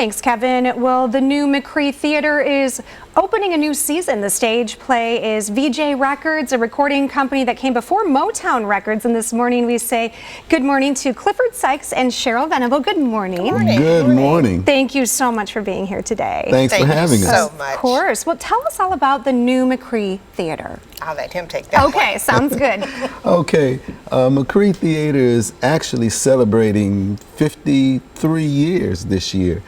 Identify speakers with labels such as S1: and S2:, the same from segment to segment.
S1: Thanks, Kevin. Well, the new McCree Theatre is opening a new season. The stage play is Vee Jay Records, a recording company that came before Motown Records. And this morning we say good morning to Clifford Sykes and Cheryl Venable. Good morning.
S2: Good morning.
S3: Good morning.
S1: Thank you so much for being here today.
S3: Thanks for having us.
S2: So much.
S1: Of course. Well, tell us all about the new McCree Theatre.
S2: I'll let him take that
S1: Okay, sounds good.
S3: Okay, McCree Theatre is actually celebrating 53 years this year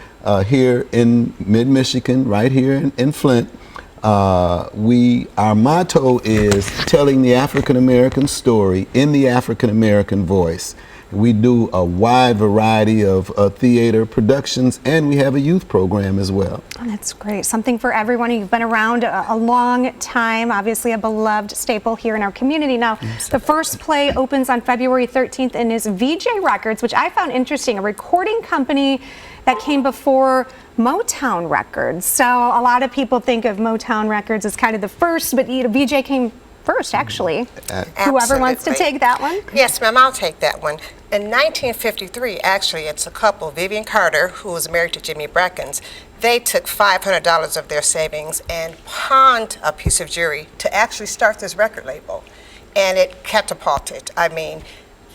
S3: here in mid-Michigan, right here in Flint. Our motto is telling the African-American story in the African-American voice. We do a wide variety of theater productions, and we have a youth program as well.
S1: Oh, that's great. Something for everyone. You've been around a long time, obviously a beloved staple here in our community. Now, the first play opens on February 13th and is Vee Jay Records, which I found interesting, a recording company that came before Motown Records. So a lot of people think of Motown Records as kind of the first, but Vee Jay came first, actually. Whoever wants to take that one.
S2: Yes, ma'am, I'll take that one. In 1953, actually, it's a couple, Vivian Carter, who was married to Jimmy Brackens. They took $500 of their savings and pawned a piece of jewelry to actually start this record label. And it catapulted. I mean,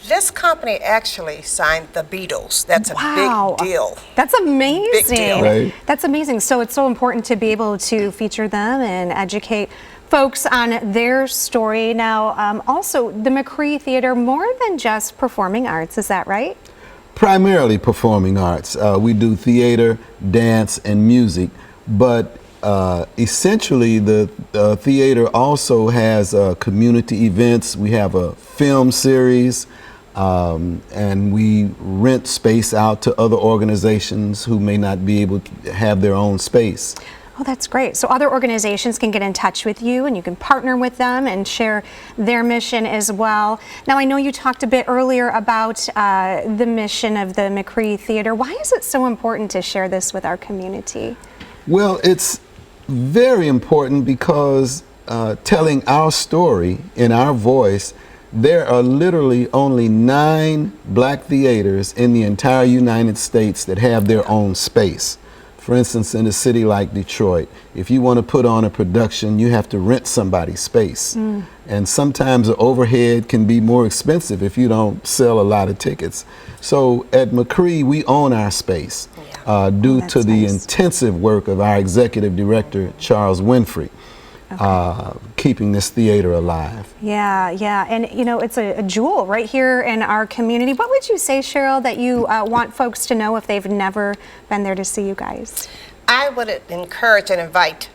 S2: this company actually signed the Beatles. That's a big deal.
S1: That's amazing.
S2: Big deal.
S3: Right.
S1: That's amazing. So it's so important to be able to feature them and educate folks on their story. Now, also, the McCree Theatre, more than just performing arts, is that right?
S3: Primarily performing arts. We do theater, dance, and music, but essentially the theater also has community events. We have a film series, and we rent space out to other organizations who may not be able to have their own space.
S1: Oh, that's great. So other organizations can get in touch with you and you can partner with them and share their mission as well. Now, I know you talked a bit earlier about the mission of the McCree Theatre. Why is it so important to share this with our community? Well,
S3: it's very important because telling our story in our voice, there are literally only 9 black theaters in the entire United States that have their own space. For instance, in a city like Detroit, if you want to put on a production, you have to rent somebody's space. And sometimes the overhead can be more expensive if you don't sell a lot of tickets. So at McCree, we own our space due to the intensive work of our executive director, Charles Winfrey. Keeping this theater alive.
S1: Yeah, and you know, it's a jewel right here in our community. What would you say, Cheryl, that you want folks to know if they've never been there to see you guys?
S2: I would encourage and invite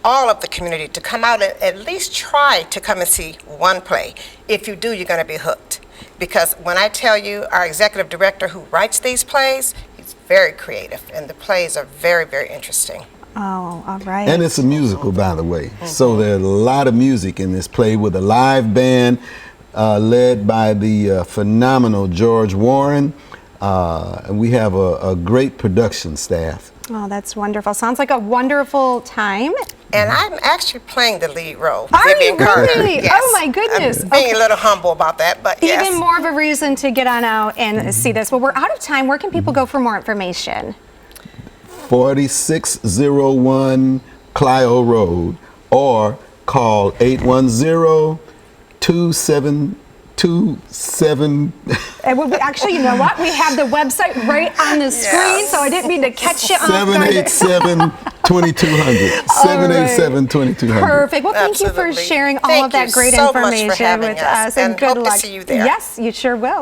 S2: all of the community to come out and at least try to come and see one play. If you do, you're going to be hooked. Because when I tell you, our executive director who writes these plays, he's very creative, and the plays are very, very interesting.
S1: Oh, all right.
S3: And it's a musical, by the way. So there's a lot of music in this play with a live band led by the phenomenal George Warren. And we have a great production staff.
S1: Oh, that's wonderful. Sounds like a wonderful time.
S2: And I'm actually playing the lead role.
S1: Are
S2: Vivian
S1: you really?
S2: Carter. Yes.
S1: Oh my goodness.
S2: I'm being a little humble about that, but yes.
S1: Even more of a reason to get on out and see this. Well, we're out of time. Where can people go for more information?
S3: 4601 Clio Road, or call 810-2727.
S1: Actually, you know what? We have the website right on the screen, so I didn't mean to catch you off guard.
S3: 787-2200. 787-2200.
S1: Perfect. Well, thank you for sharing all of that great information with us,
S2: and
S1: good
S2: hope
S1: luck.
S2: to see you there.
S1: Yes, you sure will.